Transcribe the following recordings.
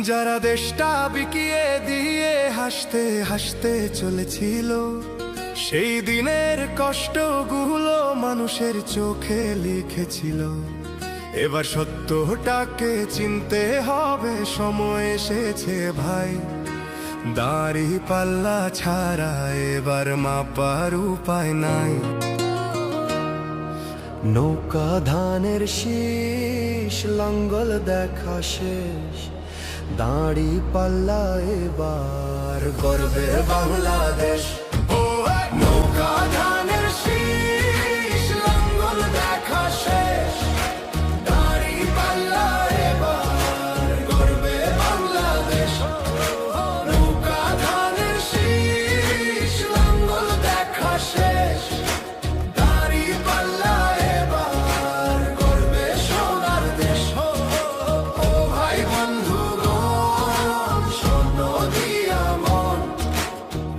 যারা দেশটা বিকিয়ে দিয়ে হাসতে হাসতে চলেছিল, সেই দিনের কষ্টগুলো মানুষের চোখে লিখেছিল। এবার সত্যটাকে চিনতে হবে, সময় এসেছে ভাই। দাড়ি পাল্লা ছাড়া এবার মাপার উপায় নাই। নৌকা ধানের শীষ, লাঙ্গল দেখা শেষ, দাড়ি পাল্লা এবার গর্বের বাংলাদেশ। নৌকা ধানের শীষ, লাঙ্গল দেখা শেষ, দাড়ি পাল্লা এবার গর্বে বাংলাদেশ। নৌকা ধানের শীষ, লাঙ্গল দেখা শেষ, দাড়ি পাল্লা এবার গর্বে সোনার দেশ। ও ভাই বন্ধুগণ, শোনো দিয়া মন,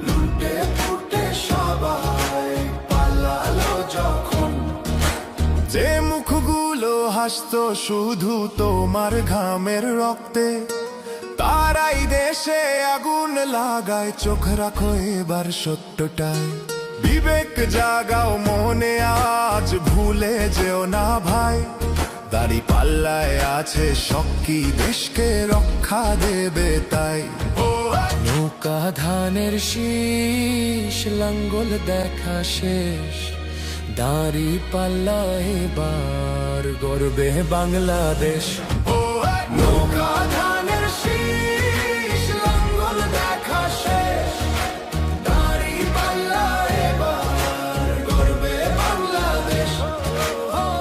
লুটে ফুটে সবাই পালালো যখন। যে মুখগুলো হাসতো শুধু তোমার ঘামের রক্তে, তারাই দেশে আগুন লাগায়। চোখ রাখো এবার সত্যটায়, বিবেক জাগাও মনে, আজ ভুলে যেও না ভাই। দাড়ি পাল্লায় আছে শক্তি, দেশকে রক্ষা দেবে তাই। নৌকা ধানের শীষ, লাঙ্গল দেখা শেষ, দাড়ি পাল্লা এবার গর্বে বাংলাদেশ। নৌকা ধানের শীষ, লাঙ্গল দেখা শেষ, দাড়ি পাল্লা এবার গর্বে বাংলাদেশ।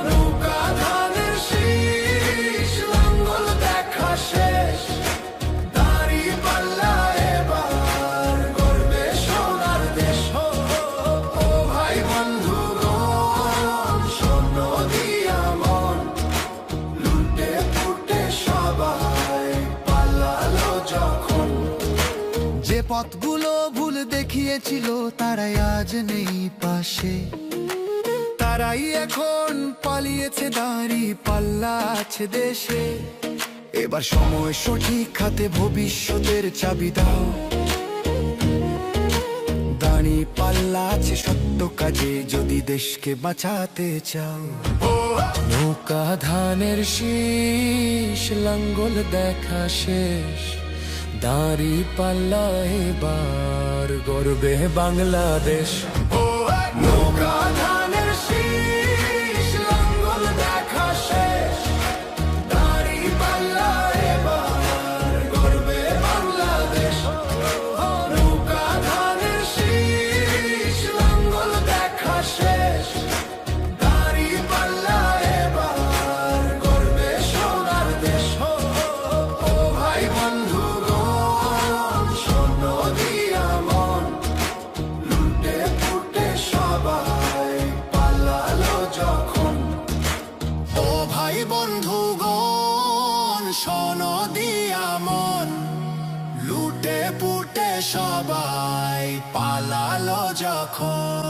নৌকা ধানের শীষ, লাঙ্গল দেখা শেষ, দাড়ি পাল্লা এবার গর্বে সোনার দেশ। ও ভাই বন্ধুগণ, শোনো দিয়া মন, লুটে ফুটে সবাই পালালো যখন। যে পথগুলো ভুল দেখিয়েছিল তারাই আজ নেই পাশে, তারাই এখন পালিয়েছে, দাড়ি পাল্লা আছে দেশে। এবার সময় সঠিক হাতে, ভবিষ্যতের চাবি দাও। দাড়ি পাল্লা আছে সত্য কাজে, যদি দেশকে বাঁচাতে চাও। নৌকা ধানের শীষ, লাঙ্গল দেখা শেষ, দাড়ি পাল্লা এবার গর্বে বাংলাদেশ। নৌকা ধানের শীষ, লাঙ্গল দেখা শেষ, দাড়ি পাল্লা এবার গর্বে বাংলাদেশ। নৌকা ধানের শীষ, লাঙ্গল দেখা শেষ, দাড়ি পাল্লা এবার গর্বে সোনার দেশ। ও ভাই বন্ধুগণ, শোনো দিয়া মন, লুটে ফুটে সবাই পালালো যখন। ও ভাই বন্ধুগণ, শোনো দিয়া মন, লুটে পুটে সবাই পালালো যখন।